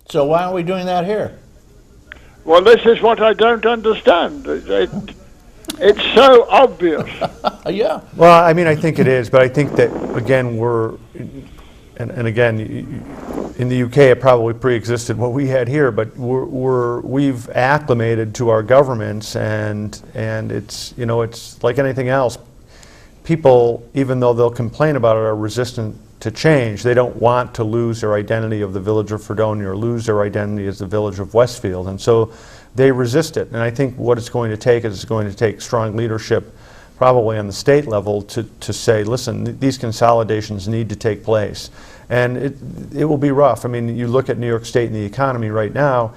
So why aren't we doing that here? Well, this is what I don't understand. It's so obvious. Yeah. Well, I mean, I think it is, but I think that, again, and again, in the UK it probably pre-existed what we had here, but we've acclimated to our governments, and it's, you know, it's like anything else. People, even though they'll complain about it, are resistant to change. They don't want to lose their identity of the village of Fredonia or lose their identity as the village of Westfield, and so they resist it. And I think what it's going to take is it's going to take strong leadership, probably on the state level, to say, listen, these consolidations need to take place. And it will be rough. I mean, you look at New York State and the economy right now,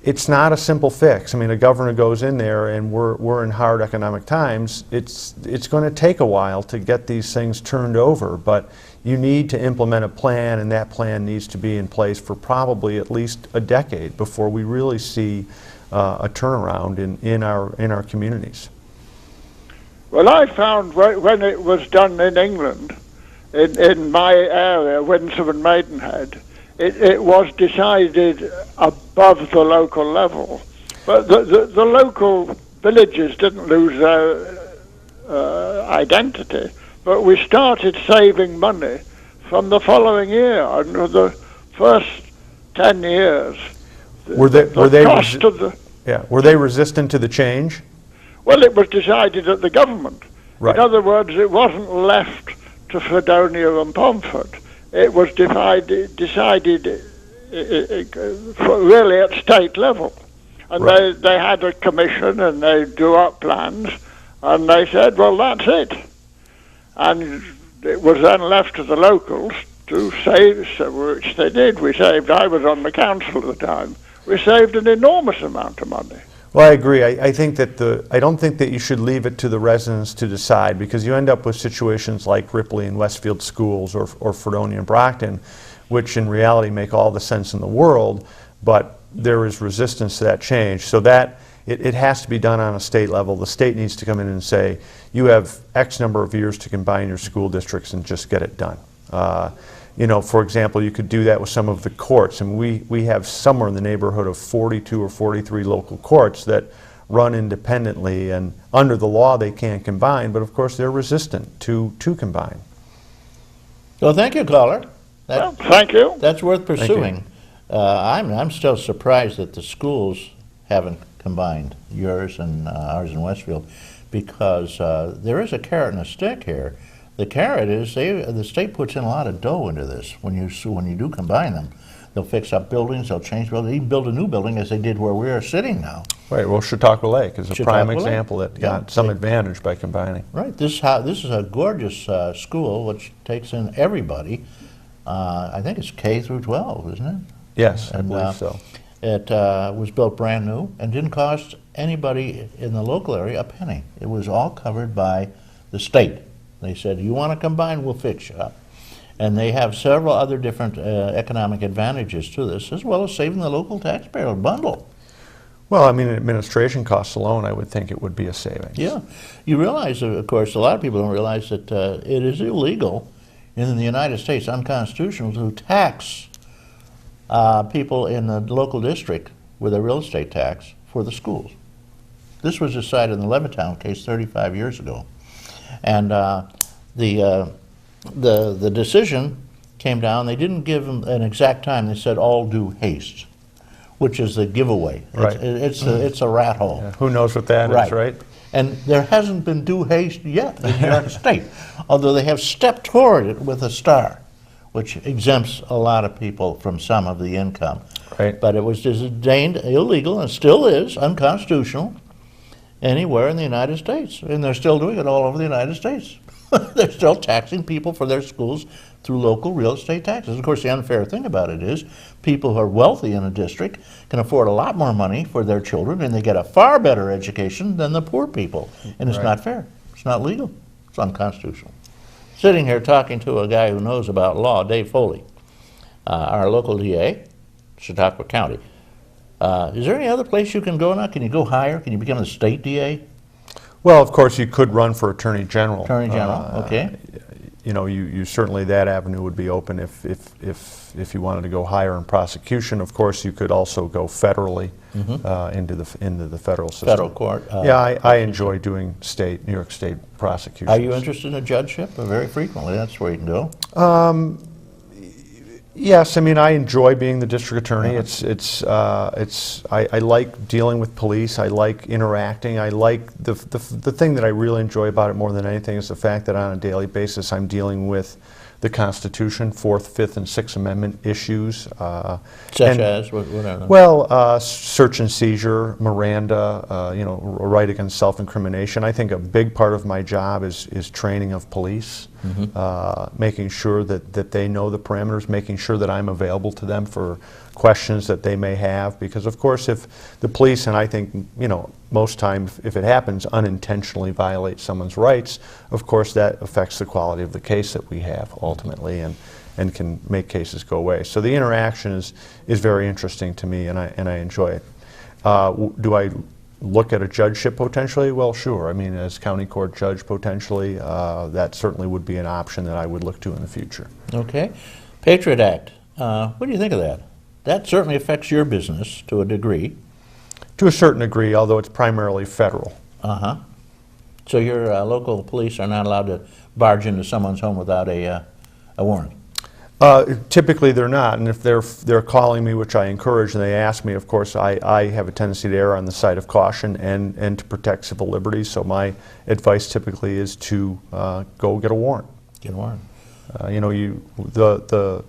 it's not a simple fix. I mean, a governor goes in there and we're in hard economic times. It's going to take a while to get these things turned over, but you need to implement a plan, and that plan needs to be in place for probably at least a decade before we really see a turnaround in our communities. Well, I found when it was done in England, in my area, Windsor and Maidenhead, it was decided above the local level. But the local villages didn't lose their identity, but we started saving money from the following year. And the first 10 years, Were they resistant to the change? Well, it was decided at the government. Right. In other words, it wasn't left to Fredonia and Pomfret. It was decided really at state level. And right. they had a commission and they drew up plans and they said, well, that's it. And it was then left to the locals to save, which they did. We saved, I was on the council at the time, we saved an enormous amount of money. Well, I agree. I think that I don't think that you should leave it to the residents to decide, because you end up with situations like Ripley and Westfield schools or Fredonia and Brockton, which in reality make all the sense in the world, but there is resistance to that change. So that it has to be done on a state level. The state needs to come in and say, you have X number of years to combine your school districts and just get it done. You know, for example, you could do that with some of the courts, and we have somewhere in the neighborhood of 42 or 43 local courts that run independently, and under the law they can't combine, but of course they're resistant to combine. Well, thank you, caller. Well, thank you. That's worth pursuing. I'm still surprised that the schools haven't combined, yours and ours in Westfield, because there is a carrot and a stick here. The carrot is the state puts in a lot of dough into this when you do combine them. They'll fix up buildings, they'll change buildings, even build a new building as they did where we are sitting now. Right, well, Chautauqua Lake is a prime Lake. example that got some advantage by combining. Right, this is a gorgeous school which takes in everybody. I think it's K through 12, isn't it? Yes, I believe so. It was built brand new and didn't cost anybody in the local area a penny. It was all covered by the state. They said, you want to combine, we'll fix you up. And they have several other different economic advantages to this, as well as saving the local taxpayer a bundle. Well, I mean, administration costs alone, I would think it would be a savings. Yeah. You realize, of course, a lot of people don't realize that it is illegal in the United States, unconstitutional, to tax people in the local district with a real estate tax for the schools. This was decided in the Levittown case 35 years ago. And the decision came down. They didn't give them an exact time. They said all due haste, which is the giveaway. Right. It's a rat hole. Yeah. Who knows what that is, right? And there hasn't been due haste yet in New York State, although they have stepped toward it with a star, which exempts a lot of people from some of the income. Right. But it was deemed illegal, and still is unconstitutional, anywhere in the United States. And they're still doing it all over the United States. They're still taxing people for their schools through local real estate taxes. Of course, the unfair thing about it is people who are wealthy in a district can afford a lot more money for their children, and they get a far better education than the poor people. And it's not fair. It's not legal. It's unconstitutional. Sitting here talking to a guy who knows about law, Dave Foley, our local DA, Chautauqua County. Is there any other place you can go now? Can you go higher? Can you become the state DA? Well, of course, you could run for Attorney General. Attorney General, okay. you certainly, that avenue would be open if you wanted to go higher in prosecution. Of course, you could also go federally into the federal system. Federal court. Yeah, I enjoy doing New York State prosecutions. Are you interested in a judgeship? Very frequently, that's where you can go. Yes, I mean, I enjoy being the district attorney. I like dealing with police. I like interacting. I like the thing that I really enjoy about it more than anything is the fact that on a daily basis I'm dealing with the Constitution, 4th, 5th, and 6th Amendment issues. Such as? What are they? Well, search and seizure, Miranda, a right against self-incrimination. I think a big part of my job is training of police, making sure that they know the parameters, making sure that I'm available to them for questions that they may have. Because, of course, if the police, and I think, most times if it happens, unintentionally violate someone's rights, of course that affects the quality of the case that we have ultimately and can make cases go away. So the interaction is very interesting to me, and I enjoy it. Do I look at a judgeship potentially? Well, sure. I mean, as county court judge potentially, that certainly would be an option that I would look to in the future. Okay. Patriot Act. What do you think of that? That certainly affects your business to a degree. To a certain degree, although it's primarily federal. Uh-huh. So your local police are not allowed to barge into someone's home without a warrant? Typically they're not, and if they're calling me, which I encourage, and they ask me, of course, I have a tendency to err on the side of caution and to protect civil liberties, so my advice typically is to go get a warrant. Get a warrant. The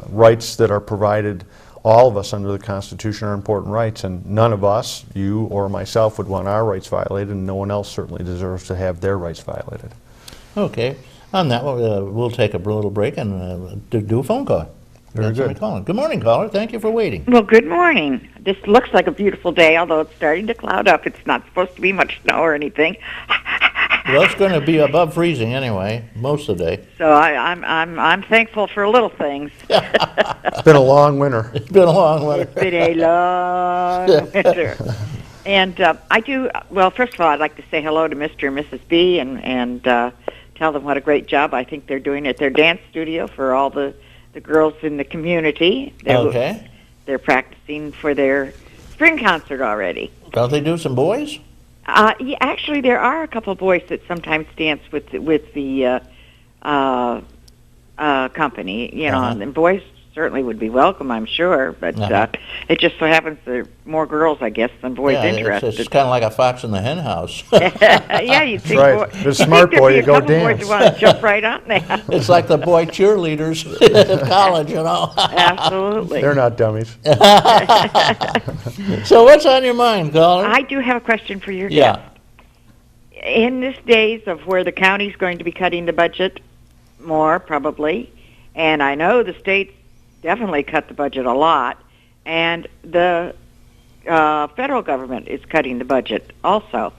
rights that are provided, all of us under the Constitution, are important rights, and none of us, you or myself, would want our rights violated, and no one else certainly deserves to have their rights violated. Okay. On that one, we'll take a little break and do a phone call. Very good. Calling. Good morning, caller. Thank you for waiting. Well, good morning. This looks like a beautiful day, although it's starting to cloud up. It's not supposed to be much snow or anything. Well, it's going to be above freezing anyway, most of the day. So I'm thankful for little things. It's been a long winter. It's been a long winter. It's been a long winter. And well, first of all, I'd like to say hello to Mr. and Mrs. B and tell them what a great job I think they're doing at their dance studio for all the girls in the community. Okay. They're practicing for their spring concert already. Don't they do some boys? Yeah, actually, there are a couple of boys that sometimes dance with the company, and boys certainly would be welcome, I'm sure, but it just so happens there are more girls, I guess, than boys interested. It's kind of like a fox in the hen house. Yeah, you think right. There's a smart boy, you go dance. Boys who want to jump right on there. It's like the boy cheerleaders at college, Absolutely. They're not dummies. So what's on your mind, caller? I do have a question for your guest. In this days of where the county's going to be cutting the budget more, probably, and I know the state's definitely cut the budget a lot, and the federal government is cutting the budget also.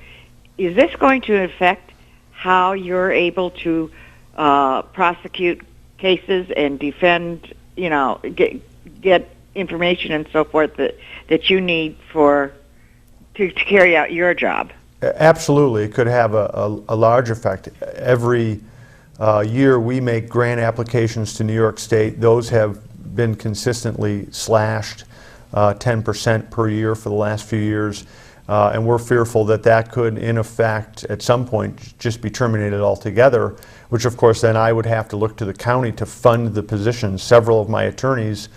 Is this going to affect how you're able to prosecute cases and defend, get information and so forth that you need to carry out your job? Absolutely. It could have a large effect. Every year we make grant applications to New York State. Those have been consistently slashed 10% per year for the last few years, and we're fearful that could, in effect, at some point just be terminated altogether, which of course then I would have to look to the county to fund the positions. Several of my attorneys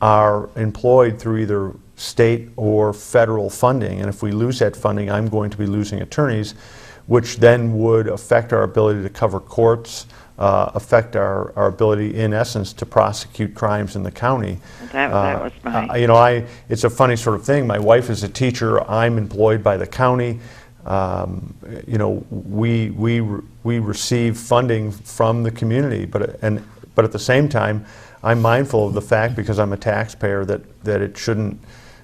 are employed through either state or federal funding, and if we lose that funding, I'm going to be losing attorneys, which then would affect our ability to cover courts, affect our ability, in essence, to prosecute crimes in the county. That was my... it's a funny sort of thing. My wife is a teacher. I'm employed by the county. We receive funding from the community, but at the same time, I'm mindful of the fact, because I'm a taxpayer, that it shouldn't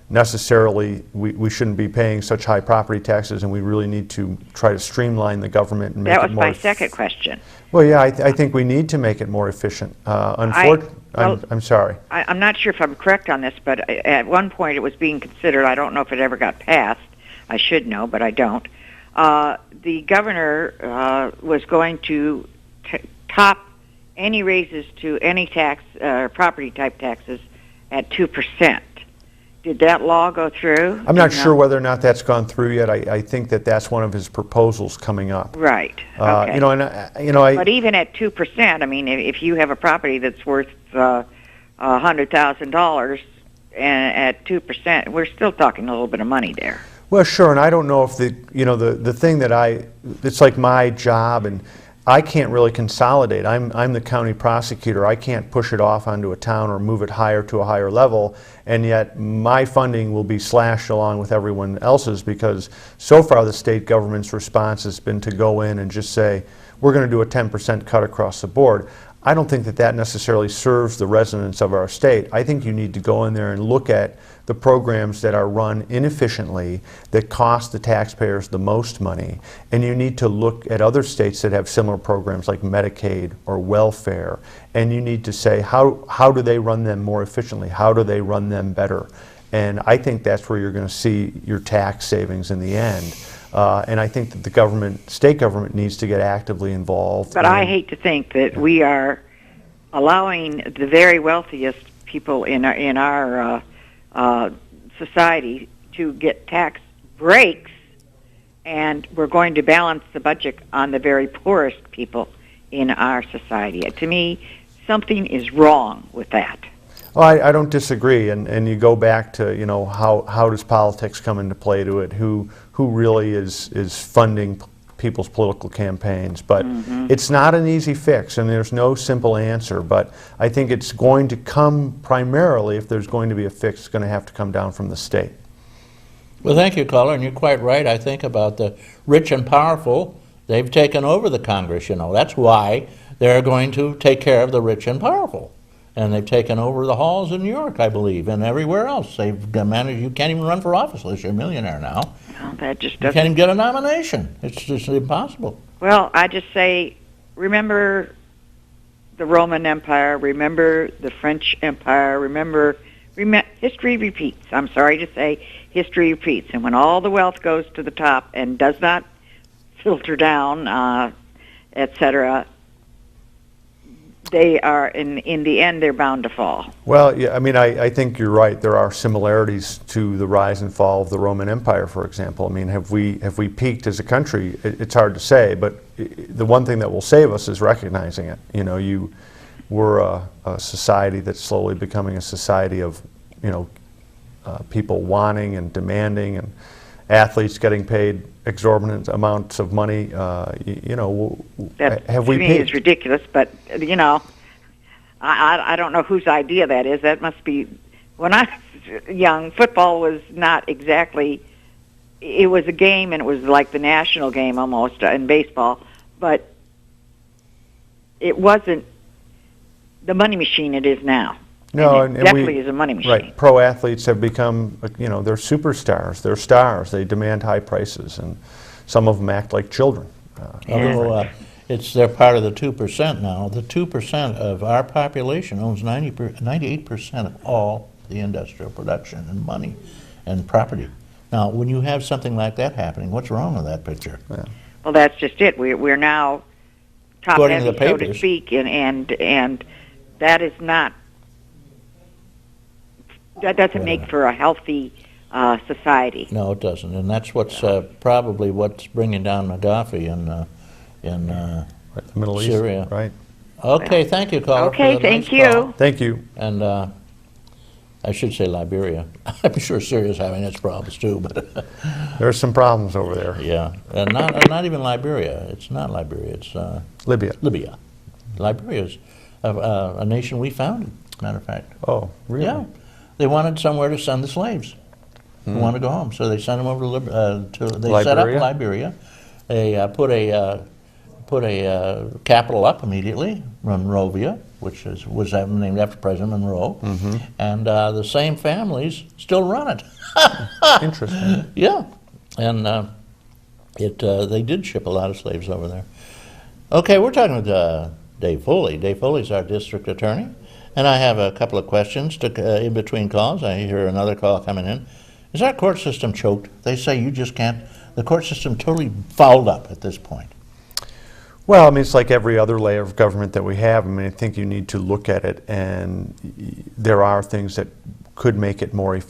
necessarily, we shouldn't be paying such high property taxes, and we really need to try to streamline the government and make it more... That was my second question. Well, yeah, I think we need to make it more efficient. I'm sorry. I'm not sure if I'm correct on this, but at one point it was being considered, I don't know if it ever got passed, I should know, but I don't. The governor was going to top any raises to any tax or property type taxes at 2%. Did that law go through? I'm not sure whether or not that's gone through yet. I think that that's one of his proposals coming up. Right. Okay. You know, and But even at 2%, I mean, if you have a property that's worth $100,000, and at 2%, we're still talking a little bit of money there. Well, sure, and I don't know if the thing that it's like my job, and I can't really consolidate. I'm the county prosecutor. I can't push it off onto a town or move it higher to a higher level, and yet my funding will be slashed along with everyone else's, because so far the state government's response has been to go in and just say, we're going to do a 10% cut across the board. I don't think that necessarily serves the residents of our state. I think you need to go in there and look at the programs that are run inefficiently, that cost the taxpayers the most money, and you need to look at other states that have similar programs like Medicaid or welfare, and you need to say, how do they run them more efficiently? How do they run them better? And I think that's where you're going to see your tax savings in the end. And I think that the state government needs to get actively involved. But I hate to think that we are allowing the very wealthiest people in our society to get tax breaks, and we're going to balance the budget on the very poorest people in our society. To me, something is wrong with that. Well, I don't disagree, and you go back to, you know, how does politics come into play to it? Who really is funding people's political campaigns? But it's not an easy fix, and there's no simple answer. But I think it's going to come primarily, if there's going to be a fix, it's going to have to come down from the state. Well, thank you, caller, and you're quite right, I think, about the rich and powerful. They've taken over the Congress, you know. That's why they're going to take care of the rich and powerful. And they've taken over the halls in New York, I believe, and everywhere else. They've managed. You can't even run for office unless you're a millionaire now. Well, that just You doesn't. can't even get a nomination. It's just impossible. Well, I just say, remember the Roman Empire, remember the French Empire, remember history repeats. I'm sorry to say, history repeats. And when all the wealth goes to the top and does not filter down, etc., they are, in the end, they're bound to fall. Well, yeah, I mean, I think you're right. There are similarities to the rise and fall of the Roman Empire, for example. I mean, have we peaked as a country? It's hard to say, but the one thing that will save us is recognizing it. You know, we're a society that's slowly becoming a society of, you know, people wanting and demanding, and athletes getting paid exorbitant amounts of money. You know, that have we to me peaked? is ridiculous, but you know, I don't know whose idea that is. That must be, when I was young, football was not exactly, it was a game, and it was like the national game almost in baseball, but it wasn't the money machine it is now. No, and it definitely is a money machine. Right. Pro athletes have become, you know, they're superstars. They're stars. They demand high prices, and some of them act like children. Although they're part of the 2% now. The 2% of our population owns 98% of all the industrial production and money and property. Now, when you have something like that happening, what's wrong with that picture? Yeah. Well, that's just it. We're now top According to heavy, the so to papers. speak, and that is not. That doesn't make for a healthy society. No, it doesn't, and that's what's probably what's bringing down Gaddafi in Right, the Middle Syria. East, right? Okay, thank you, caller. Okay, for the thank nice call. you. Thank you. And I should say Liberia. I'm sure Syria's having its problems too, but There's some problems over there. yeah, and not even Liberia. It's not Liberia. It's Libya. Libya. Liberia's a nation we founded. Matter of fact. Oh, really? Yeah, they wanted somewhere to send the slaves who wanted to go home, so they sent them over to they set up Liberia? Liberia. They put a capital up immediately, Monrovia, which was named after President Monroe, and the same families still run it. Interesting. Yeah, and they did ship a lot of slaves over there. Okay, we're talking with Dave Foley. Dave Foley's our district attorney, and I have a couple of questions in between calls. I hear another call coming in. Is our court system choked? They say you just can't. The court system totally fouled up at this point. Well, I mean, it's like every other layer of government that we have. I mean, I think you need to look at it, and there are things that could make it more efficient.